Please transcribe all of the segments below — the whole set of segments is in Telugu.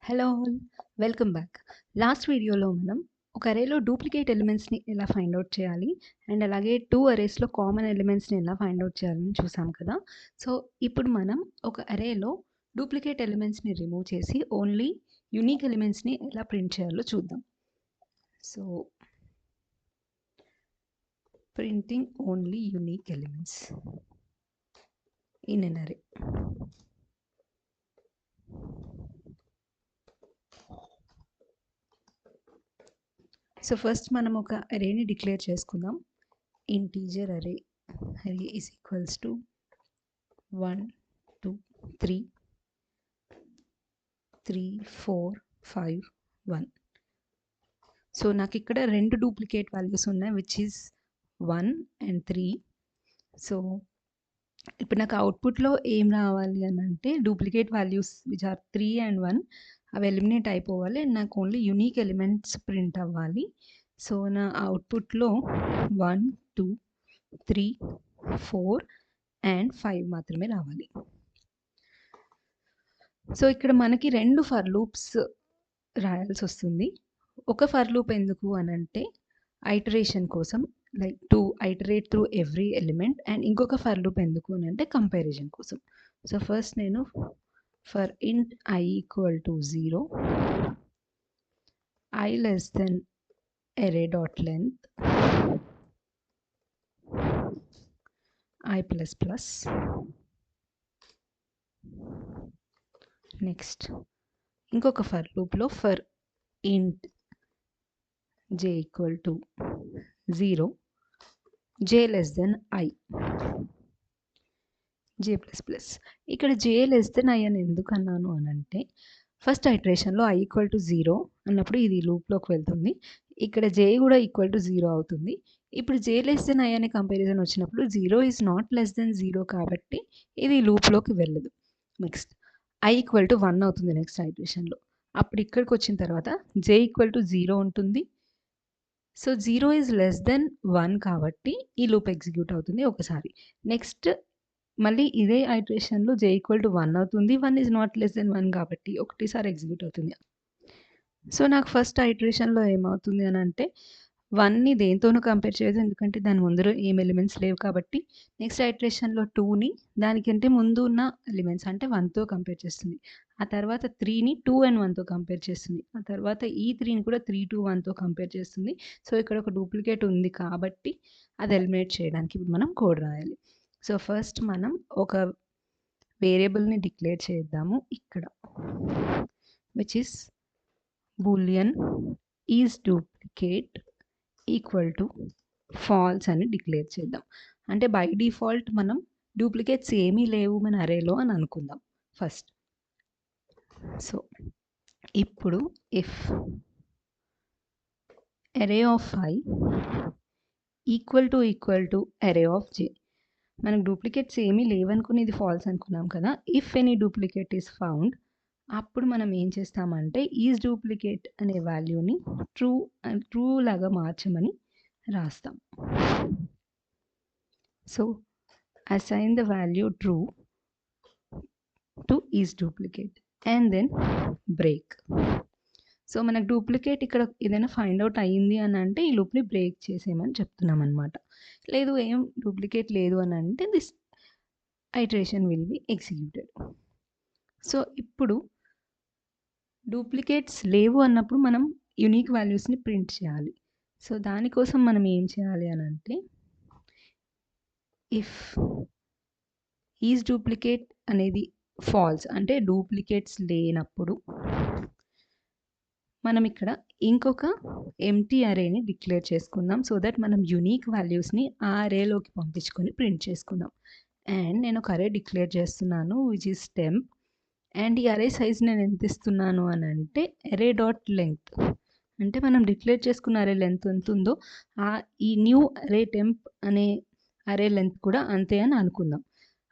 Hello all, welcome back. Last వీడియోలో మనం ఒక అరేలో డూప్లికేట్ ఎలిమెంట్స్ని ఎలా ఫైండ్ అవుట్ చేయాలి అండ్ అలాగే 2 అరేస్లో కామన్ ఎలిమెంట్స్ని ఎలా ఫైండ్ అవుట్ చేయాలని చూసాం కదా. సో ఇప్పుడు మనం ఒక అరేలో డూప్లికేట్ ఎలిమెంట్స్ని రిమూవ్ చేసి ఓన్లీ యూనిక్ ఎలిమెంట్స్ని ఎలా ప్రింట్ చేయాలో చూద్దాం. So printing only unique elements in an array. So first మనం ఒక అరేని డిక్లేర్ చేసుకుందాం. Integer array is equals to 1 2 3 3 4 5 1. So నాకు ఇక్కడ 2 డూప్లికేట్ వాల్యూస్ ఉన్నాయి, విచ్ ఈస్ 1 and 3. సో ఇప్పుడు నాకు అవుట్పుట్లో ఏం రావాలి అని అంటే duplicate values which are 3 and 1 అవి ఎలిమినేట్ అయిపోవాలి అండ్ నాకు ఓన్లీ యూనిక్ ఎలిమెంట్స్ ప్రింట్ అవ్వాలి. సో నా అవుట్పుట్లో 1 2 3 4 and 5 మాత్రమే రావాలి. సో ఇక్కడ మనకి 2 ఫర్ లూప్స్ రాయాల్సి వస్తుంది. ఒక ఫర్ లూప్ ఎందుకు అని అంటే ఐటరేషన్ కోసం, like to iterate through every element, and ఇంకొక ఫర్ లూప్ ఎందుకు అని అంటే కంపారిజన్ కోసం. సో ఫస్ట్ నేను ఫర్ ఇంట్ I equal to 0, I less than array dot length I plus plus. Next ఇంకొక ఫర్ లూప్లో ఫర్ ఇంట్ j equal to 0, j less than I j plus plus. ఇక్కడ j లెస్ దెన్ I అని ఎందుకు అన్నాను అని అంటే ఫస్ట్ ఐటరేషన్లో I ఈక్వల్ టు 0 అన్నప్పుడు ఇది లూప్లోకి వెళ్తుంది, ఇక్కడ j కూడా ఈక్వల్ టు 0 అవుతుంది. ఇప్పుడు j లెస్ దెన్ I అనే కంపారిజన్ వచ్చినప్పుడు 0 ఈజ్ నాట్ లెస్ దెన్ 0 కాబట్టి ఇది లూప్లోకి వెళ్ళదు. నెక్స్ట్ I ఈక్వల్ టు 1 అవుతుంది నెక్స్ట్ ఐటరేషన్లో. అప్పుడు ఇక్కడికి వచ్చిన తర్వాత j ఈక్వల్ టు 0 ఉంటుంది. సో 0 ఈజ్ లెస్ దెన్ 1 కాబట్టి ఈ లూప్ ఎగ్జిక్యూట్ అవుతుంది ఒకసారి. నెక్స్ట్ మళ్ళీ ఇదే ఐటరేషన్లో j ఈక్వల్ టు 1 అవుతుంది, 1 ఈజ్ నాట్ లెస్ దెన్ 1 కాబట్టి ఒకటిసారి ఎగ్జిక్యూట్ అవుతుంది. సో నాకు ఫస్ట్ ఐటరేషన్లో ఏమవుతుంది అని అంటే 1ని దేంతోనూ కంపేర్ చేయదు, ఎందుకంటే దాని ముందర ఏం ఎలిమెంట్స్ లేవు కాబట్టి. నెక్స్ట్ ఐటరేషన్లో 2ని దానికంటే ముందు ఉన్న ఎలిమెంట్స్ అంటే 1తో కంపేర్ చేస్తుంది. ఆ తర్వాత 3ని 2 and 1తో కంపేర్ చేస్తుంది. ఆ తర్వాత ఈ 3ని కూడా 3 to 1తో కంపేర్ చేస్తుంది. సో ఇక్కడ ఒక డూప్లికేట్ ఉంది కాబట్టి అది ఎలిమినేట్ చేయడానికి ఇప్పుడు మనం కోడ్ రాయాలి. సో ఫస్ట్ మనం ఒక వేరియబుల్ని డిక్లేర్ చేద్దాము ఇక్కడ, which is Boolean is duplicate equal to falls అని డిక్లేర్ చేద్దాం. అంటే బై డిఫాల్ట్ మనం డూప్లికేట్స్ ఏమీ లేవు మన అరేలో అని అనుకుందాం ఫస్ట్. సో ఇప్పుడు if array of I equal to array of j, మనకు డూప్లికేట్స్ ఏమీ లేవనుకుని ఇది ఫాల్స్ అనుకున్నాం కదా. If any duplicate is found, అప్పుడు మనం ఏం చేస్తామంటే ఈజ్ డూప్లికేట్ అనే వాల్యూని ట్రూ లాగా మార్చమని రాస్తాం. So assign the value true to is duplicate and then break. So మనకు డూప్లికేట్ ఇక్కడ ఏదైనా ఫైండ్ అవుట్ అయ్యింది అని అంటే ఈ లూప్ని బ్రేక్ చేసేయమని చెప్తున్నాం అనమాట. లేదు ఏం డూప్లికేట్ లేదు అని అంటే this iteration will be executed. So ఇప్పుడు డూప్లికేట్స్ లేవు అన్నప్పుడు మనం యూనిక్ వాల్యూస్ని ప్రింట్ చేయాలి. సో దానికోసం మనం ఏం చేయాలి అని అంటే ఇఫ్ ఈజ్ డూప్లికేట్ అనేది ఫాల్స్ అంటే డూప్లికేట్స్ లేనప్పుడు మనం ఇక్కడ ఇంకొక ఎంటీ అరేని డిక్లేర్ చేసుకుందాం, సో దట్ మనం యూనిక్ వాల్యూస్ని ఆ అరేలోకి పంపించుకొని ప్రింట్ చేసుకుందాం. అండ్ నేను ఒక అరే డిక్లేర్ చేస్తున్నాను విచ్ ఈస్ టెంప్, అండ్ ఈ అరే సైజ్ నేను ఎంత ఇస్తున్నాను అని అంటే అరే డాట్ లెంగ్త్, అంటే మనం డిక్లేర్ చేసుకున్న అరే లెంత్ ఎంత ఉందో ఈ న్యూ అరే టెంప్ అనే అరే లెంత్ కూడా అంతే అని అనుకుందాం.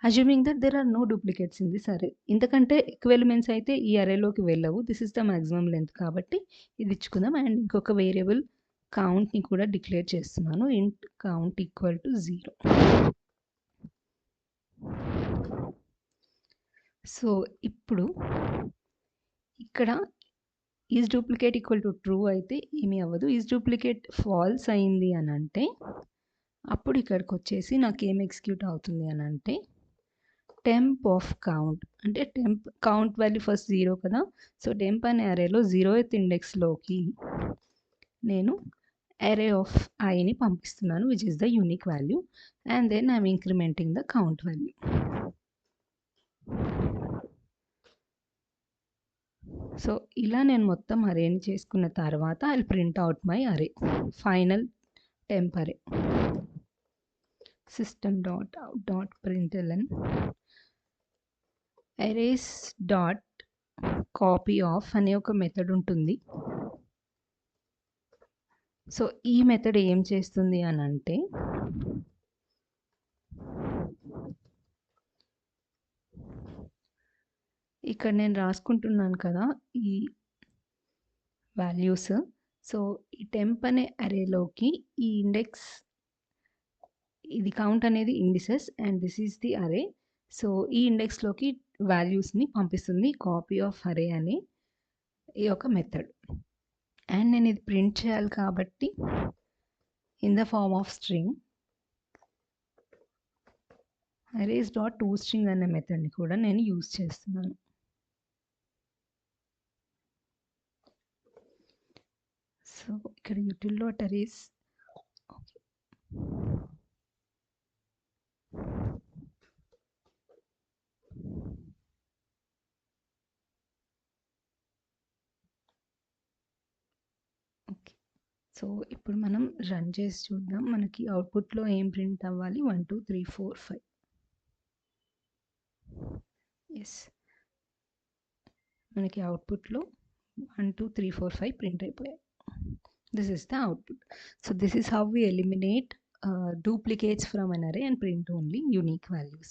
Assuming that there are no duplicates in this array, ఇంతకంటే ఎక్కువ ఎలిమెంట్స్ అయితే ఈ అరేలోకి వెళ్ళవు, this is the maximum length కాబట్టి ఇది ఇచ్చుకుందాం. అండ్ ఇంకొక వేరియబుల్ కౌంట్ని కూడా డిక్లేర్ చేస్తున్నాను, ఇంట్ కౌంట్ ఈక్వల్ టు 0. సో ఇప్పుడు ఇక్కడ is duplicate equal to true అయితే ఏమీ అవ్వదు. ఈజ్ డూప్లికేట్ ఫాల్స్ అయింది అని అంటే అప్పుడు ఇక్కడికి వచ్చేసి నాకేం ఎగ్జిక్యూట్ అవుతుంది అని అంటే టెంప్ ఆఫ్ కౌంట్, అంటే టెంప్ కౌంట్ వాల్యూ ఫస్ట్ 0 కదా. సో టెంప్ అనే అరేలో 0th ఇండెక్స్లోకి నేను array of iని పంపిస్తున్నాను, which is the unique value, and then I'm incrementing the count value. So ఇలా నేను మొత్తం అరేని చేసుకున్న తర్వాత I'll print out my array, final temp array. system.out.println arrays dot copy of అనే ఒక మెథడ్ ఉంటుంది. సో ఈ మెథడ్ ఏం చేస్తుంది అని అంటే ఇక్కడ నేను రాసుకుంటున్నాను కదా ఈ వాల్యూస్. సో ఈ టెంప్ అనే అరేలోకి ఈ ఇండెక్స్, ఇది కౌంట్ అనేది indices and this is the అరే. సో ఈ ఇండెక్స్లోకి వాల్యూస్ని పంపిస్తుంది కాపీ ఆఫ్ అరే అనే ఈ యొక్క మెథడ్. అండ్ నేను ఇది ప్రింట్ చేయాలి కాబట్టి in the form of string arrays dot to string అనే మెథడ్ని కూడా నేను యూజ్ చేస్తున్నాను. సో ఇక్కడ util dot arrays, okay. So ఇప్పుడు మనం రన్ చేసి చూద్దాం మనకి అవుట్పుట్లో ఏం ప్రింట్ అవ్వాలి. 1 2 3 4 5. ఎస్, మనకి అవుట్పుట్లో 1 2 3 4 5 ప్రింట్ అయిపోయాయి. This is the output. So this is how we eliminate duplicates from an array and print only unique values.